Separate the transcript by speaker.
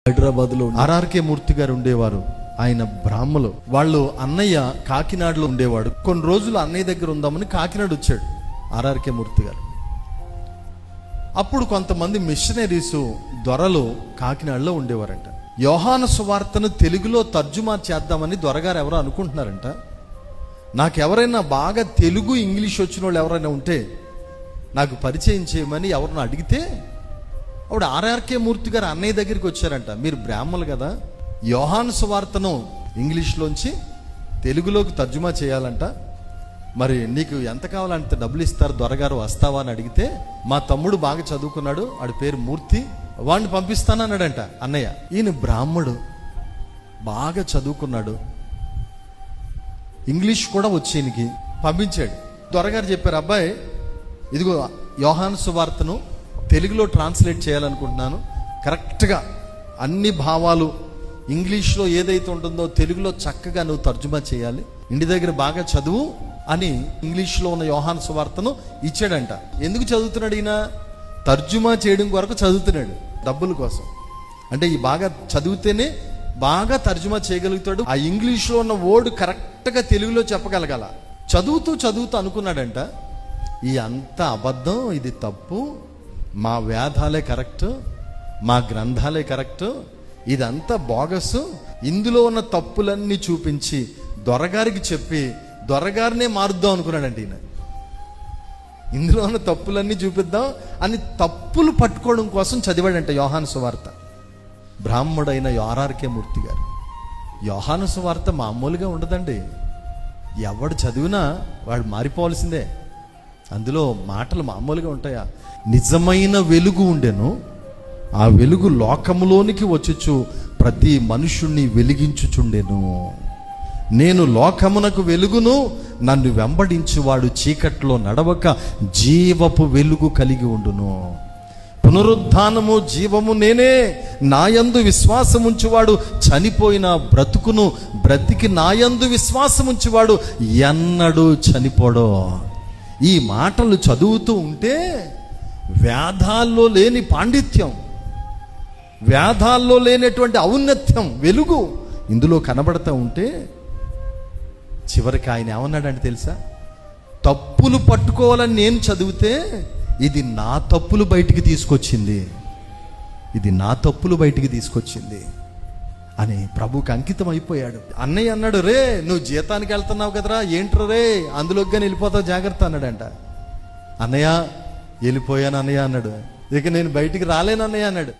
Speaker 1: హైదరాబాద్లో ఆర్ఆర్కే మూర్తి గారు ఉండేవారు. ఆయన బ్రాహ్మలు. వాళ్ళు అన్నయ్య కాకినాడలో ఉండేవాడు. కొన్ని రోజులు అన్నయ్య దగ్గర ఉందామని కాకినాడ వచ్చాడు ఆర్ఆర్కే మూర్తి గారు. అప్పుడు కొంతమంది మిషనరీస్ దొరలు కాకినాడలో ఉండేవారంట. యోహాను సువార్తను తెలుగులో తర్జుమా చేద్దామని దొరగారు ఎవరో అనుకుంటున్నారంట. నాకు ఎవరైనా బాగా తెలుగు ఇంగ్లీష్ వచ్చిన వాళ్ళు ఎవరైనా ఉంటే నాకు పరిచయం చేయమని ఎవరిని అడిగితే అప్పుడు ఆర్ఆర్కే మూర్తి గారు అన్నయ్య దగ్గరికి వచ్చారంట. మీరు బ్రాహ్మలు కదా, యోహాను సువార్తను ఇంగ్లీష్లోంచి తెలుగులోకి తర్జుమా చేయాలంట, మరి నీకు ఎంత కావాలంటే డబ్బులు ఇస్తారు, దొరగారు వస్తావా అని అడిగితే మా తమ్ముడు బాగా చదువుకున్నాడు, వాడి పేరు మూర్తి, వాడిని పంపిస్తానన్నాడంట అన్నయ్య. ఈయన బ్రాహ్మడు, బాగా చదువుకున్నాడు, ఇంగ్లీష్ కూడా వచ్చి ఈయనకి పంపించాడు. దొరగారు చెప్పారు, అబ్బాయి ఇదిగో యోహాను సువార్తను తెలుగులో ట్రాన్స్లేట్ చేయాలనుకుంటున్నాను, కరెక్ట్గా అన్ని భావాలు ఇంగ్లీష్లో ఏదైతే ఉంటుందో తెలుగులో చక్కగా నువ్వు తర్జుమా చేయాలి, ఇంటి దగ్గర బాగా చదువు అని ఇంగ్లీష్లో ఉన్న యోహాను సువార్తను ఇచ్చాడంట. ఎందుకు చదువుతున్నాడు ఈయన? తర్జుమా చేయడం కొరకు చదువుతున్నాడు, డబ్బుల కోసం. అంటే ఈ బాగా చదివితేనే బాగా తర్జుమా చేయగలుగుతాడు, ఆ ఇంగ్లీష్లో ఉన్న వర్డ్ కరెక్ట్గా తెలుగులో చెప్పగలగాల. చదువుతూ చదువుతూ అనుకున్నాడంట, ఈ అంత అబద్ధం, ఇది తప్పు, మా వేదాలే కరెక్ట్, మా గ్రంథాలే కరెక్ట్, ఇదంతా బోగస్, ఇందులో ఉన్న తప్పులన్నీ చూపించి దొరగారికి చెప్పి దొరగారినే మారుద్దాం అనుకున్నాడంట ఈయన. ఇందులో ఉన్న తప్పులన్నీ చూపిద్దాం అని తప్పులు పట్టుకోవడం కోసం చదివాడంట యోహాను సువార్త. బ్రాహ్మడైన ఆర్ఆర్కే మూర్తి గారు. యోహాను సువార్త మామూలుగా ఉండదండి, ఎవడు చదివినా వాడు మారిపోవాల్సిందే. అందులో మాటలు మామూలుగా ఉంటాయా? నిజమైన వెలుగు ఉండెను, ఆ వెలుగు లోకములోనికి వచ్చుచు ప్రతి మనుషుణ్ణి వెలిగించుచుండెను. నేను లోకమునకు వెలుగును, నన్ను వెంబడించువాడు చీకట్లో నడవక జీవపు వెలుగు కలిగి ఉండును. పునరుద్ధానము జీవము నేనే, నాయందు విశ్వాసముంచువాడు చనిపోయిన బ్రతుకును, బ్రతికి నాయందు విశ్వాసముంచువాడు ఎన్నడూ చనిపోడో. ఈ మాటలు చదువుతూ ఉంటే వేదాల్లో లేని పాండిత్యం, వేదాల్లో లేనటువంటి ఔన్నత్యం, వెలుగు ఇందులో కనబడతా ఉంటే చివరికి ఆయన ఏమన్నాడంటే తెలుసా? తప్పులు పట్టుకోవాలని నేను చదివితే ఇది నా తప్పులు బయటికి తీసుకొచ్చింది, ఇది నా తప్పులు బయటికి తీసుకొచ్చింది అని ప్రభుకి అంకితం అయిపోయాడు. అన్నయ్య అన్నాడు, రే నువ్వు జీతానికి వెళ్తున్నావు కదరా, ఏంట్రా రే అందులోకి కానీ వెళ్ళిపోతావు, జాగ్రత్త అన్నాడంట. అన్నయ్య వెళ్ళిపోయాను అన్నయ్య అన్నాడు. ఇక నేను బయటికి రాలేను అన్నయ్య అన్నాడు.